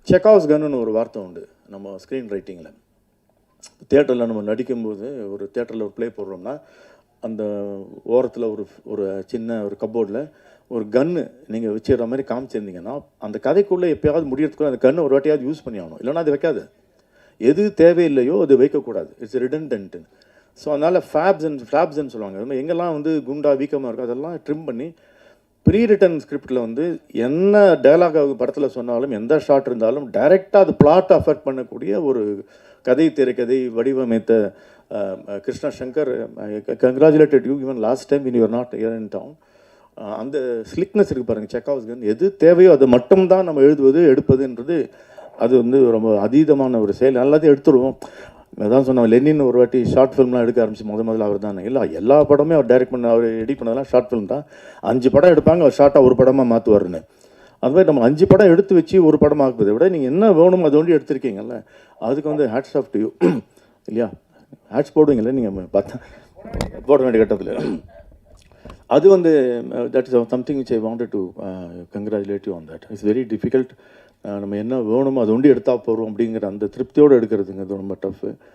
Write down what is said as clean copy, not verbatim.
செக்காவ்ஸ் கன்னு ஒரு வார்த்தை உண்டு நம்ம ஸ்க்ரீன் ரைட்டிங்கில். தியேட்டரில் நம்ம நடிக்கும்போது ஒரு தியேட்டரில் ஒரு ப்ளே போடுறோம்னா அந்த ஓரத்தில் ஒரு ஒரு சின்ன ஒரு கப்போர்டில் ஒரு கன்று நீங்கள் வச்சுக்கிற மாதிரி காமிச்சிருந்தீங்கன்னா அந்த கதைக்குள்ளே எப்போயாவது முடியறதுக்குள்ள அந்த கன்று ஒரு வாட்டியாவது யூஸ் பண்ணி ஆகணும், இல்லைனா அது வைக்காது. எது தேவையில்லையோ அது வைக்கக்கூடாது. It's redundant. ஸோ அதனால் ஃப்ளாப்ஸ்ன்னு சொல்லுவாங்க. அது மாதிரி எங்கெல்லாம் வந்து குண்டா வீக்கமாக இருக்கோ அதெல்லாம் ட்ரிம் பண்ணி ப்ரீ ரிட்டன் ஸ்கிரிப்டில் வந்து என்ன டயலாக் படத்தில் சொன்னாலும் எந்த ஷாட் இருந்தாலும் டைரெக்டாக அது பிளாட்டை அஃபெக்ட் பண்ணக்கூடிய ஒரு கதை திரைக்கதை வடிவமைத்த Krishna Shankar, congratulated you even last time in you're not year in town. அந்த ஸ்லிக்னஸ் இருக்குது பாருங்கள் செக்காவ்ஸ்க்கு வந்து. எது தேவையோ அது மட்டும்தான் நம்ம எழுதுவது எடுப்பதுன்றது அது வந்து ரொம்ப அதீதமான ஒரு செயல். எல்லாத்தையும் எடுத்துருவோம். அதான் சொன்னோம், லெனின் ஒரு வாட்டி ஷார்ட் ஃபிலிம்லாம் எடுக்க ஆரம்பிச்சு முதல்ல அவர் தானே. இல்லை, எல்லா படமே அவர் டைரக்ட் பண்ண அவர் எடிட் பண்ணதெல்லாம் ஷார்ட் ஃபிலிம் தான். 5 படம் எடுப்பாங்க, அவர் ஷார்ட்டாக ஒரு படமாக மாற்றுவாருன்னு. அது மாதிரி நம்ம 5 படம் எடுத்து வச்சு ஒரு படம் ஆக்குவதை விட நீங்கள் என்ன வேணும் அது ஒண்டி எடுத்திருக்கீங்கல்ல, அதுக்கு வந்து ஹேட்ஸ் ஆஃப் டு யூ. இல்லையா? ஹேட்ஸ் போடுவீங்களே நீங்கள் பார்த்தா போட வேண்டிய கட்டத்தில். அது வந்து that is something which I wanted to congratulate you on that. It's very difficult. நம்ம என்ன வேணுமோ அது ஒண்டி எடுத்தால் போகிறோம் அப்படிங்கிற அந்த திருப்தியோடு எடுக்கிறதுங்க அது ரொம்ப டஃப்பு.